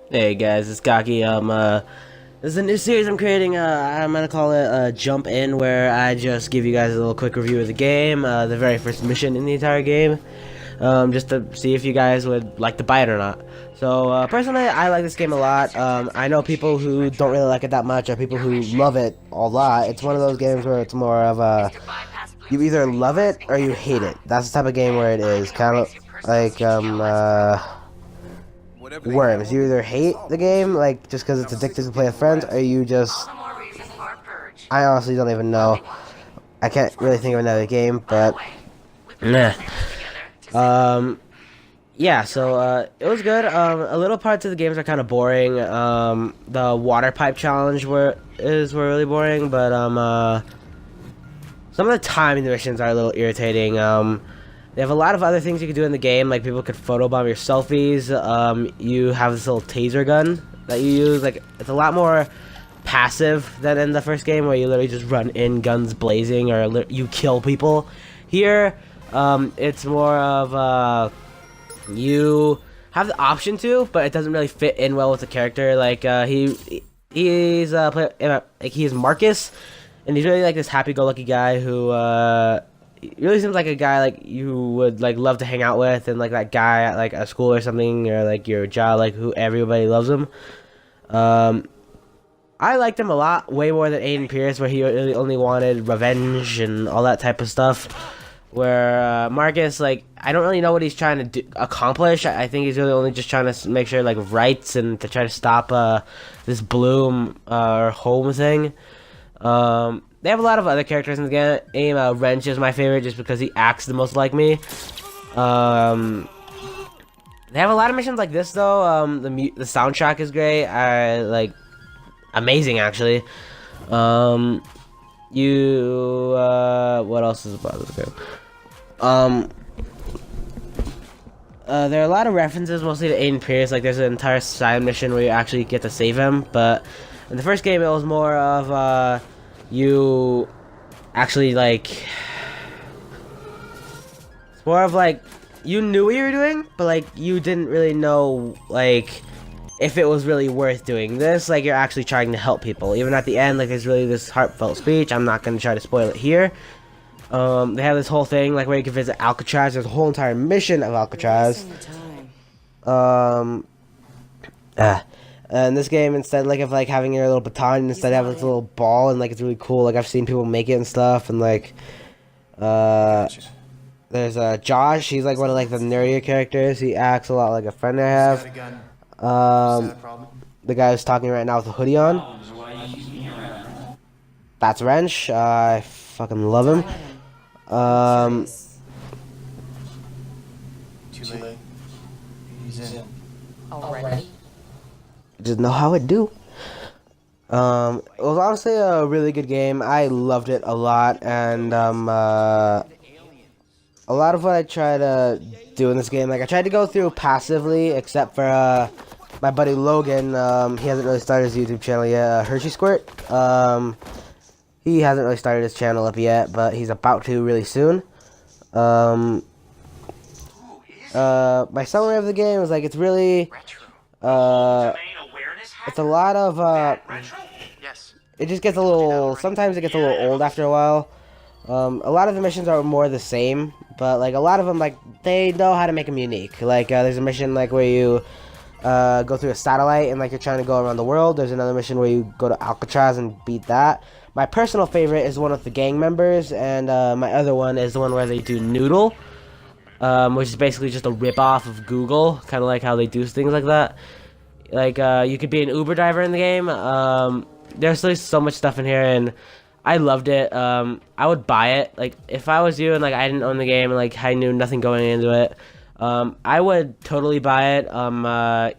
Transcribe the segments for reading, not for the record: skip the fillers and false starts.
Hey guys, it's Gaki. This is a new series I'm creating. I'm gonna call it Jump In, where I just give you guys a little quick review of the game, the very first mission in the entire game, just to see if you guys would like to buy it or not. So personally, I like this game a lot. I know people who don't really like it that much, or people who love it a lot. It's one of those games where it's more of a you either love it or you hate it. That's the type of game where it is kind of like Worms. You either hate the game, like just because it's addictive to play with friends, or you just. I honestly don't even know. I can't really think of another game, but. Nah. Um. Yeah, so it was good. A little parts of the games are kind of boring. The water pipe challenge were really boring, but some of the timing missions are a little irritating. They have a lot of other things you can do in the game, like people could photobomb your selfies. You have this little taser gun that you use. Like it's a lot more passive than in the first game, where you literally just run in guns blazing or you kill people. Here, it's more of you have the option to, but it doesn't really fit in well with the character. Like he's Marcus, and he's really like this happy-go-lucky guy who he really seems like a guy like you would like love to hang out with, and like that guy at like a school or something, or like your job, like who everybody loves him. Um, I liked him a lot, way more than Aiden Pierce, where he really only wanted revenge and all that type of stuff. Where Marcus, like, I don't really know what he's trying to accomplish. I think he's really only just trying to make sure, like, rights and to try to stop this Bloom or home thing. They have a lot of other characters in the game. Wrench is my favorite just because he acts the most like me. Um, they have a lot of missions like this though. The soundtrack is great. I like amazing actually. Um, what else is about this game? Um, there are a lot of references, mostly to Aiden Pierce. Like, there's an entire side mission where you actually get to save him. But in the first game, it was more of you actually like. It's more of like you knew what you were doing, but like you didn't really know like if it was really worth doing this. Like you're actually trying to help people. Even at the end, like there's really this heartfelt speech. I'm not gonna try to spoil it here. They have this whole thing like where you can visit Alcatraz. There's a whole entire mission of Alcatraz. Um, and this game, instead like of like having your little baton, instead have this little ball, and like it's really cool. Like I've seen people make it and stuff, and like there's Josh. He's like one of like the nerdier characters. He acts a lot like a friend I have. Um, the guy who's talking right now with the hoodie on. That's Wrench. I fucking love him. Um, Too late. He's in. Already? just know how it do. It was honestly a really good game. I loved it a lot, and a lot of what I try to do in this game, like I tried to go through passively, except for my buddy Logan. He hasn't really started his YouTube channel yet. Hershey Squirt. He hasn't really started his channel up yet, but he's about to really soon. My summary of the game is like it's really it's a lot of it just gets a little, sometimes it gets a little old after a while. A lot of the missions are more the same, but like a lot of them, like they know how to make them unique. Like there's a mission like where you go through a satellite and like you're trying to go around the world. There's another mission where you go to Alcatraz and beat that. My personal favorite is one with the gang members, and my other one is the one where they do Noodle, which is basically just a rip-off of Google, kind of like how they do things like that. Like, you could be an Uber driver in the game. There's like so much stuff in here, and I loved it. I would buy it. Like, if I was you and like I didn't own the game and like I knew nothing going into it, I would totally buy it.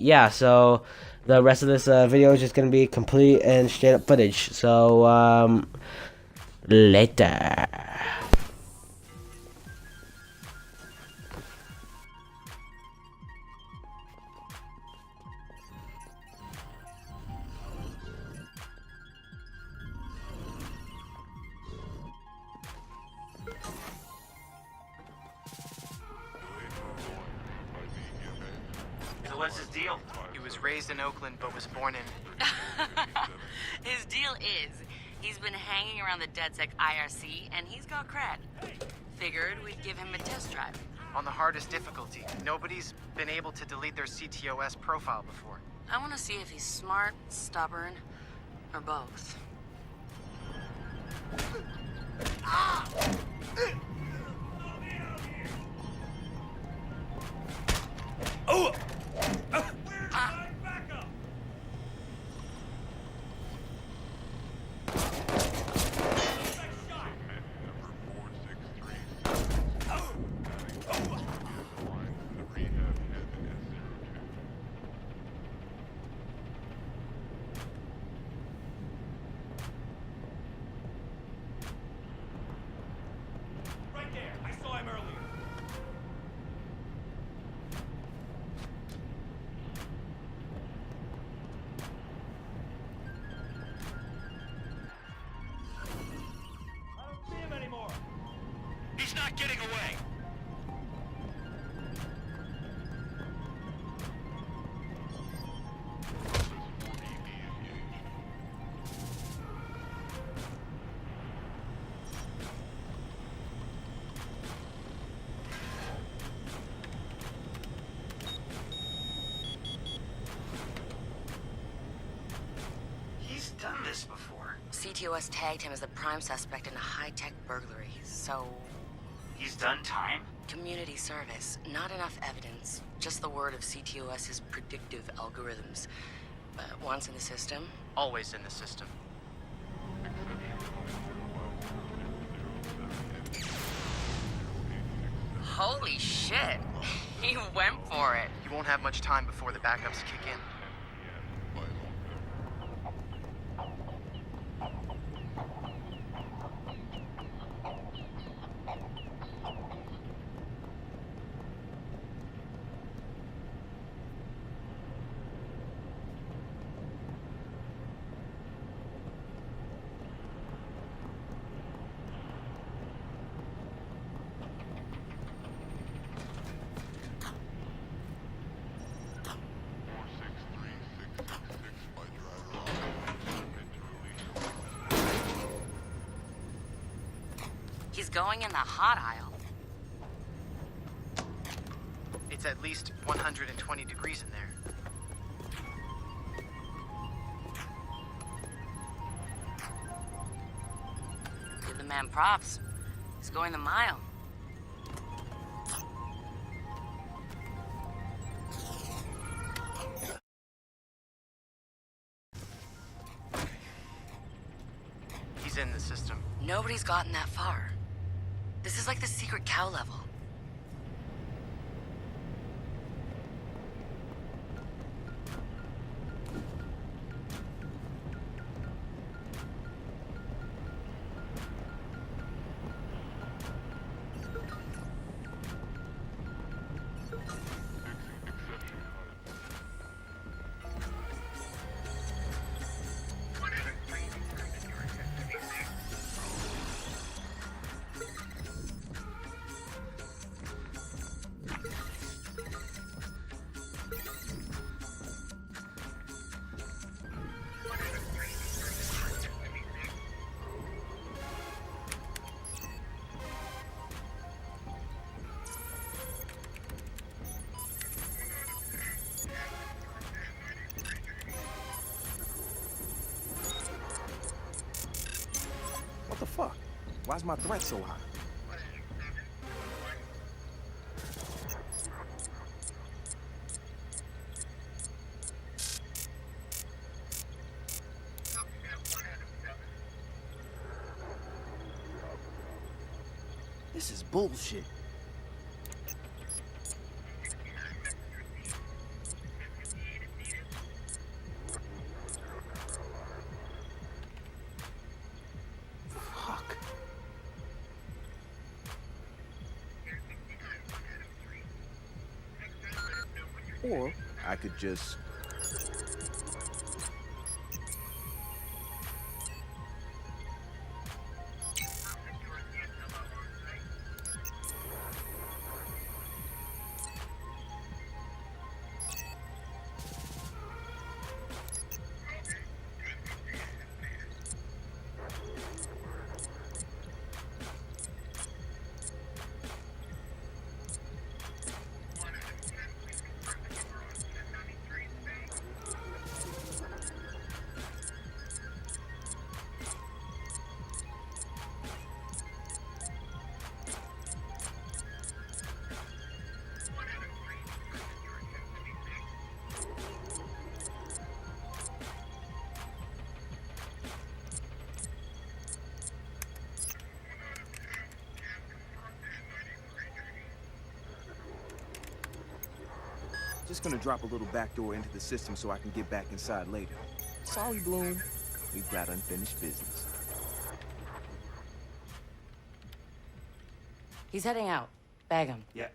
Yeah, so the rest of this video is just gonna be complete and straight up footage. So, later. So what's his deal? You was raised in Oakland but was born in... His deal is, he's been hanging around the DedSec IRC and he's got cred. Figured we'd give him a test drive. On the hardest difficulty. Nobody's been able to delete their CTOS profile before. I want to see if he's smart, stubborn, or both. He's not getting away! He's done this before. CTOS tagged him as the prime suspect in a high-tech burglary, so... He's done time? Community service. Not enough evidence. Just the word of CTOS's predictive algorithms. But once in the system... Always in the system. Holy shit! He went for it. You won't have much time before the backups kick in. He's going in the hot aisle. It's at least 120 degrees in there. Give the man props. He's going the mile. He's in the system. Nobody's gotten that far. This is like the secret cow level. What the fuck? Why's my threat so high? This is bullshit. Fuck. Or I could just... Just gonna drop a little backdoor into the system so I can get back inside later. Sorry, Bloom. We've got unfinished business. He's heading out. Bag him. Yeah.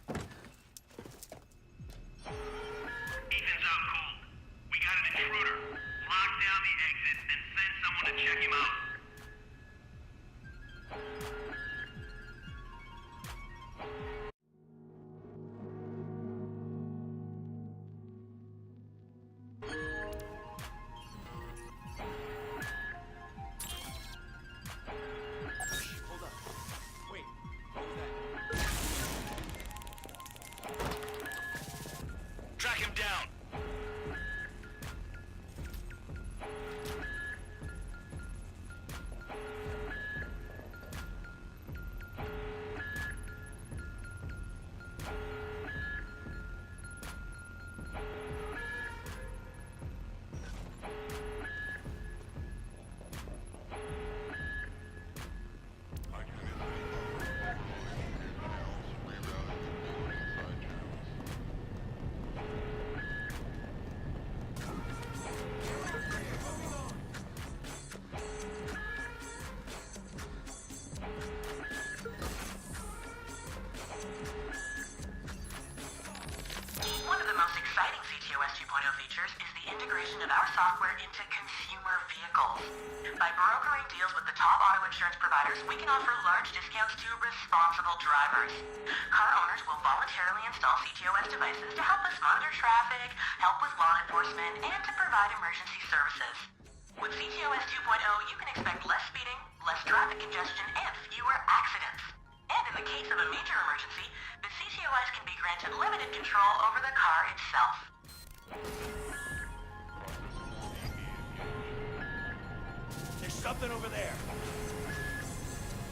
Ethan's out cold. We got an intruder. Lock down the exit, then send someone to check him out. Track him down. One of the most exciting CTOS 2.0 features is the integration of our software into consumer vehicles. By brokering deals with the top auto insurance providers, we can offer large discounts to responsible drivers. Car owners will voluntarily install CTOS devices to help us monitor traffic, help with law enforcement, and to provide emergency services. With CTOS 2.0, you can expect less speeding, less traffic congestion, and fewer accidents. And in the case of a major emergency, the CTOS can be granted limited control over the car itself. There's something over there.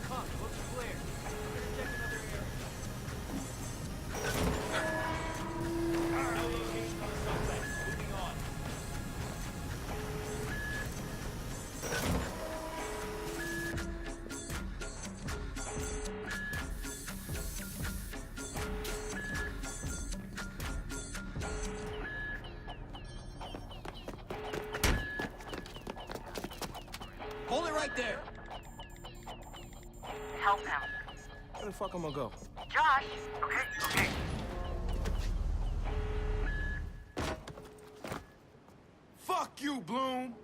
Come, looks clear. Better check another area. No location on the suspect. Moving on. Hold it right there. Help him. Where the fuck am I go? Josh! Okay. Fuck you, Bloom.